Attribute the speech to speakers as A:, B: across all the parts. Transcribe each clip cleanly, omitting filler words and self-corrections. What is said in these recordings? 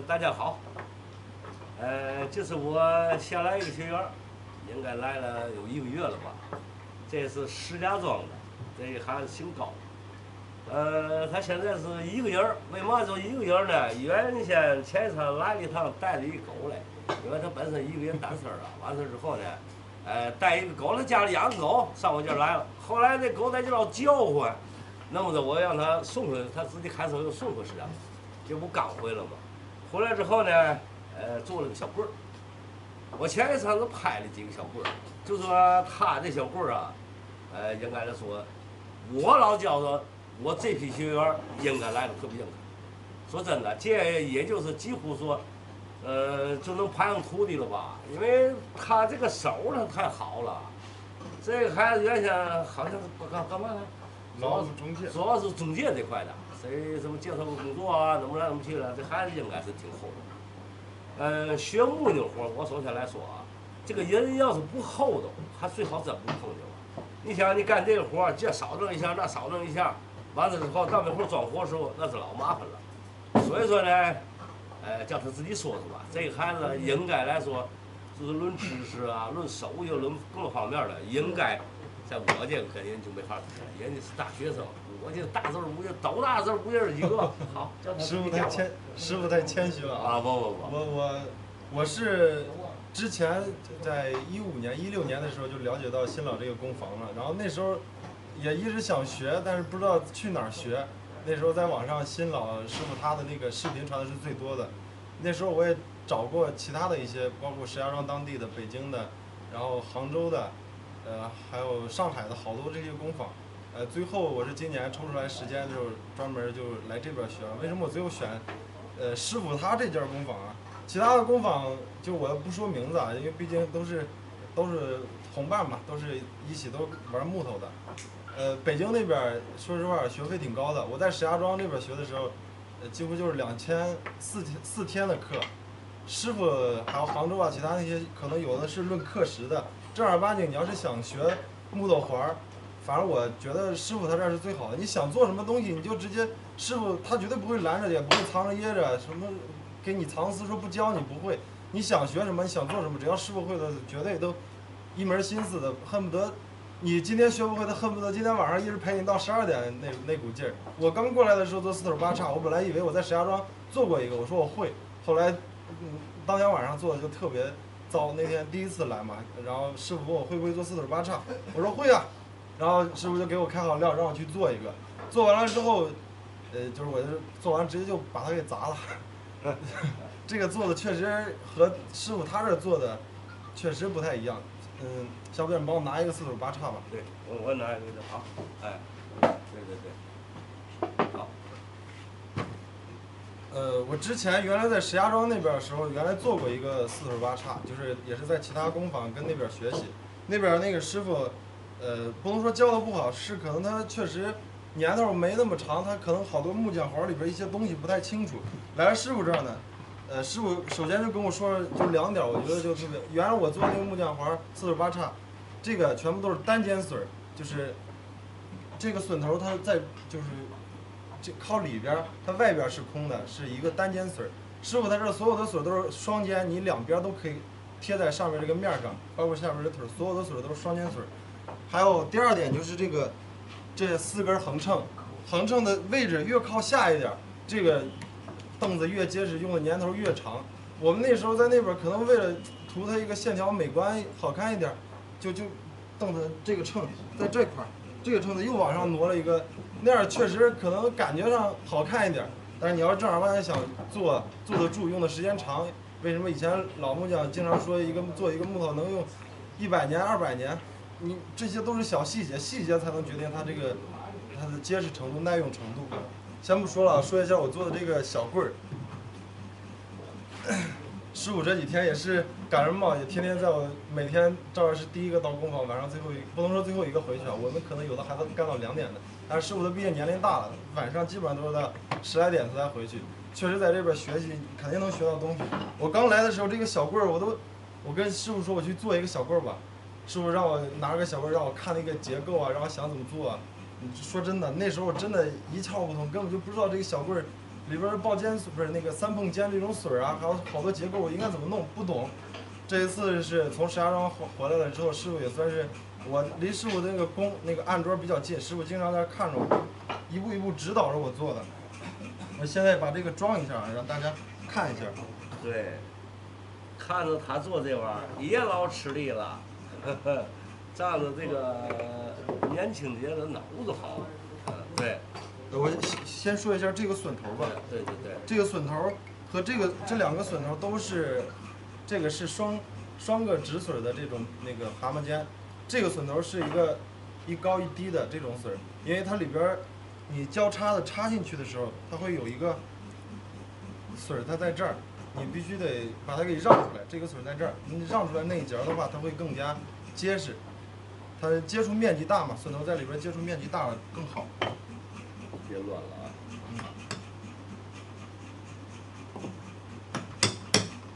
A: 大家好，这是我新来一个学员，应该来了有一个月了吧。这是石家庄的，这孩子姓高。他现在是一个人儿，为嘛说一个人儿呢？原先前一趟来了一趟，带着一狗来，因为他本身一个人单身啊。完事之后呢，带一个狗，他家里养个狗，上我这儿来了。后来那狗在这老叫唤，那么着我让他送回，他自己开车又送回石家庄，这不刚回来吗？回来之后呢，做了个小棍儿。我前一场子拍了几个小棍儿，就说他这小棍儿啊，应该来说，我老觉着我这批学员应该来的特别硬。说真的，这也就是几乎说，就能排上徒弟了吧？因为他这个手他太好了。这个孩子原先好像是干嘛呢？
B: 劳务中介，
A: 主要是中介这块的，谁什么介绍个工作啊，怎么来怎么去了，这孩子应该是挺厚的。学木匠活，我首先来说啊，这个人要是不厚道，还最好真不碰见了。你想，你干这个活，这少挣一下，那少挣一下，完了之后到那会儿装活的时候，那是老麻烦了。所以说呢，叫他自己说说吧。这个孩子应该来说，就是论知识啊，论手艺，论各个方面的，应该在我这个跟人就没法比了。人家是大学生，我这大字不认，都大字不认识几个。好，叫他
B: 师傅太谦虚了
A: 啊！不，
B: 我是之前在15年、16年的时候就了解到新老这个工坊了，然后那时候也一直想学，但是不知道去哪儿学。那时候在网上新老师傅他的那个视频传的是最多的，那时候我也找过其他的一些，包括石家庄当地的、北京的，然后杭州的，还有上海的好多这些工坊。最后我是今年抽出来时间，就专门就来这边学了。为什么我最后选，师傅他这家工坊啊？其他的工坊就我不说名字啊，因为毕竟都是同伴嘛，都是一起都玩木头的。北京那边说实话学费挺高的，我在石家庄那边学的时候，几乎就是4天的课。师傅还有杭州啊，其他那些可能有的是论课时的，正儿八经你要是想学木头活儿，反正我觉得师傅他这儿是最好的。你想做什么东西，你就直接师傅他绝对不会拦着，也不会藏着掖着，什么给你藏私说不教你不会。你想学什么，你想做什么，只要师傅会的，绝对都一门心思的，恨不得你今天学不会，他恨不得今天晚上一直陪你到12点那股劲儿。我刚过来的时候做四腿八叉，我本来以为我在石家庄做过一个，我说我会，后来当天晚上做的就特别糟。那天第一次来嘛，然后师傅问我会不会做四腿八叉，我说会啊。然后师傅就给我开好料，让我去做一个。做完了之后，就是我就做完直接就把它给砸了。这个做的确实和师傅他这做的确实不太一样。小不你帮我拿一个四腿八叉吧。
A: 对，我拿一个就好。哎，对，好。
B: 我之前原来在石家庄那边的时候，原来做过一个四腿八叉，就是也是在其他工坊跟那边学习。那边那个师傅，不能说教的不好，是可能他确实年头没那么长，他可能好多木匠活里边一些东西不太清楚。来了师傅这儿呢，师傅首先就跟我说就2点，我觉得就特别。原来我做那个木匠活四腿八叉，这个全部都是单尖榫，就是这个榫头它在就是这靠里边，它外边是空的，是一个单尖榫。师傅他这所有的榫都是双尖，你两边都可以贴在上面这个面上，包括下边的腿，所有的榫都是双尖榫。还有第2点就是这4根横秤，横秤的位置越靠下一点，这个凳子越结实，用的年头越长。我们那时候在那边可能为了图它一个线条美观好看一点，就凳子这个秤在这块，这个秤子又往上挪了一个，那样确实可能感觉上好看一点。但是你要正儿八经想坐得住，用的时间长，为什么以前老木匠经常说做一个木头能用100年、200年？你这些都是小细节，细节才能决定它的结实程度、耐用程度。先不说了，说一下我做的这个小棍儿。师傅这几天也是赶上嘛，也天天在我每天照样是第一个到工坊，晚上不能说最后一个回去啊，我们可能有的孩子干到2点的，但是师傅他毕竟年龄大了，晚上基本上都是到10来点才回去。确实在这边学习肯定能学到东西。我刚来的时候，这个小棍儿我跟师傅说我去做一个小棍儿吧，师傅让我拿个小棍儿让我看那个结构啊，让我想怎么做啊。说真的，那时候真的一窍不通，根本就不知道这个小棍儿里边爆尖不是那个三碰尖这种水啊，还有好多结构我应该怎么弄不懂。这一次是从石家庄回来了之后，师傅也算是我离师傅的那个案桌比较近，师傅经常在那看着我，一步一步指导着我做的。我现在把这个装一下，让大家看一下。
A: 对，看着他做这玩意儿也老吃力了，仗着这个年轻人的脑子好。对。
B: 我先说一下这个榫头吧。
A: 对。
B: 这个榫头和这两个榫头都是，这个是双个直榫的这种那个蛤蟆尖，这个榫头是一高一低的这种榫，因为它里边你交叉的插进去的时候，它会有一个榫它在这儿，你必须得把它给让出来。这个榫在这儿，你让出来那一节的话，它会更加结实。它接触面积大嘛，榫头在里边接触面积大了更好。
A: 别乱了啊！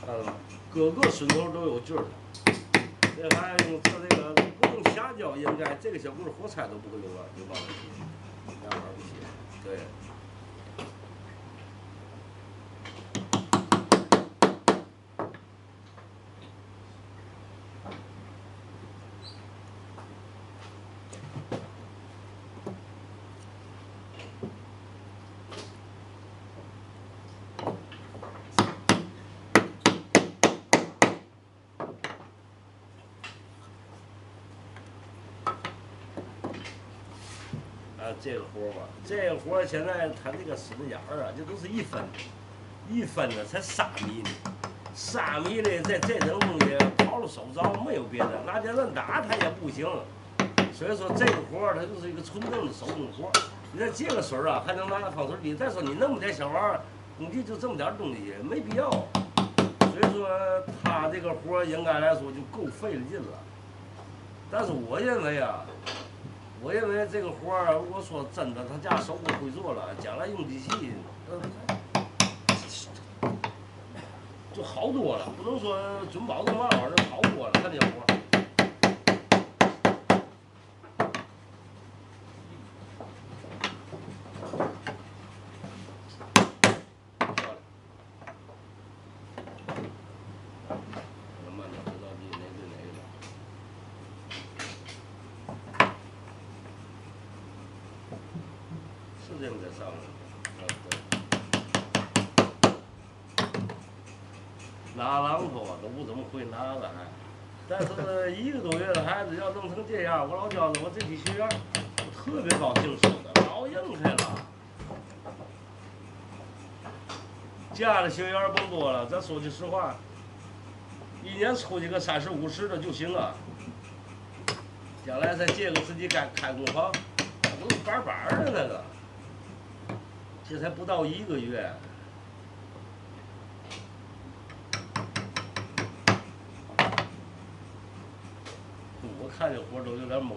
A: 看到吗？各个榫头都有劲儿的。这还用做这个不用瞎教，应该这个小棍火柴都不会用了，有帮助。那玩意儿不行。对。这个活吧，这个活现在它这个死的眼儿啊，这都是一分的才3米呢，3米的这种东西跑了手着没有别的，拿电钻打它也不行。所以说这个活儿它就是一个纯正的手工活。你看这个水儿啊，还能拿来放水里。再说你那么点小玩意儿，工地就这么点东西，没必要。所以说他这个活儿应该来说就够费了劲了。但是我认为啊。这个活儿，如果说真的他家手工会做了，将来用机器，就好多了。不能说准保证嘛玩意儿好多了，看这活儿。这个在上面，拉榔头啊都不怎么会拿了还，但是1个多月的孩子要弄成这样，我老觉得我这批学员我特别高兴收的，老硬开了。家里学员甭多了，咱说句实话，1年出去个30、50的就行了。将来再借个自己开工房，都是板板的那个。这才不到1个月，我看这活都有点懵。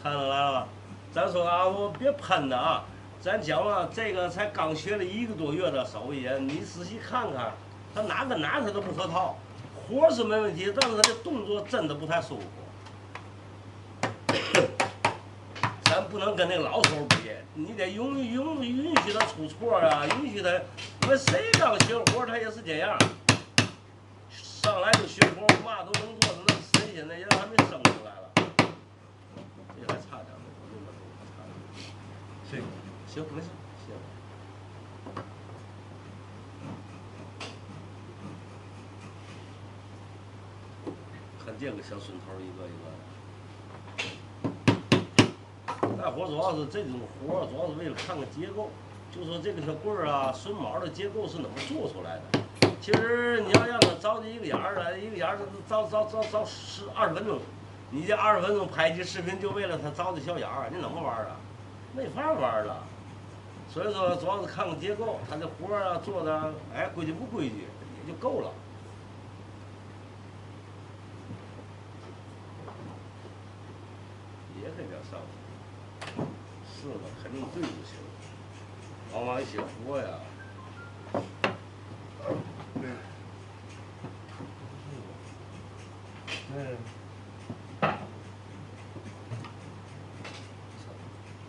A: 看出来了吧？咱说啊，我别喷他啊，咱讲啊，这个才刚学了1个多月的手艺，你仔细看看，他哪跟哪他都不合套，活是没问题，但是他的动作真的不太舒服。咱不能跟那个老手比，你得允许他出错啊，允许他，因为谁刚学活他也是这样，上来就学活，嘛都能做的，那谁现在人还没生出来了。这还差点儿，
B: 行，
A: 行，没事，行。看这个小榫头一个一个的，干活主要是这种活，主要是为了看个结构，就说这个小棍儿啊，榫卯的结构是怎么做出来的。其实你要让他着这一个眼儿了，一个眼儿着20分钟。你这20分钟拍期视频，就为了他着这小眼儿，你怎么玩啊？没法玩了。所以说，主要是看看结构，他这活儿啊做的，哎，规矩不规矩也就够了。也可以这样上去。事了，肯定对不起了。往往一些活呀，对，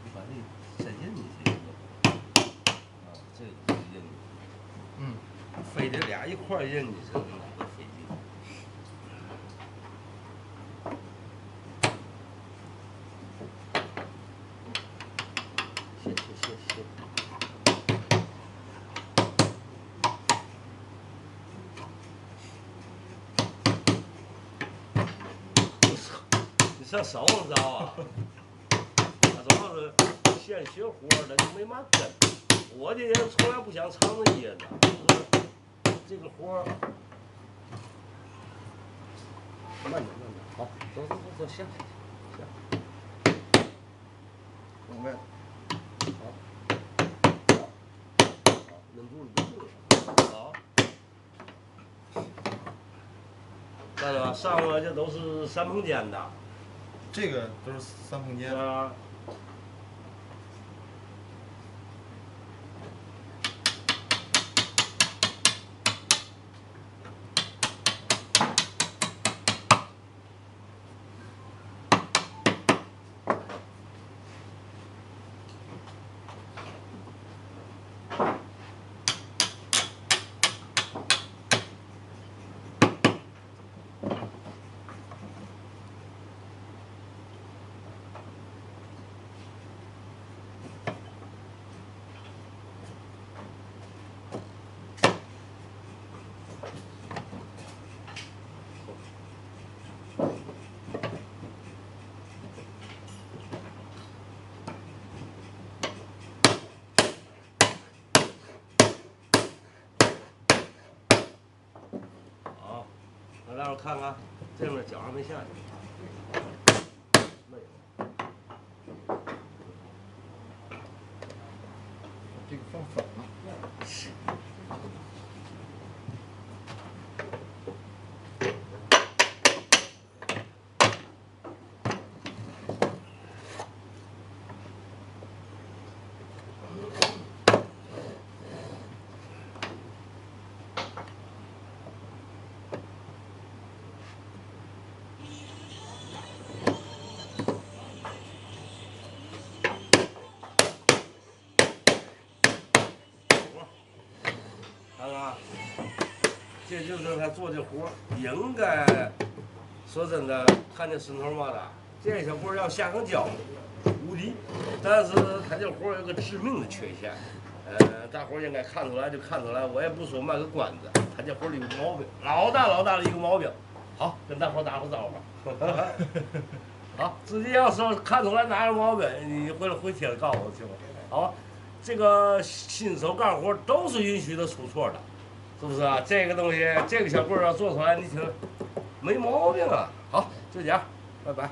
A: 你把这再印进去一个，啊，这个印，非得俩一块印进去，哪个费劲？行。你上手上找啊？他主要是现学活的就没嘛根。我这人从来不想藏着掖着，就是这个活儿，慢点，好，走，下，明白？好，忍住了，好。看着吧，上面这都是3蓬间的，
B: 这个都是3蓬间。
A: 啊。待会儿看看，这面脚还没下去，没有。
B: 这个放反了。
A: 看看，这就是他做这活儿，应该说真的，看这孙头嘛的，这小活儿要下个胶，无敌。但是他这活儿有个致命的缺陷，大伙儿应该看出来就看出来，我也不说卖个关子，他这活儿里有毛病，老大的一个毛病。好，跟大伙儿打个招呼。好，自己要是看出来哪有毛病，你回帖告诉我行吗？好。这个新手干活都是允许的出错的，是不是啊？这个东西，这个小棍儿要做出来，你听，没毛病啊。好，就这样，拜拜。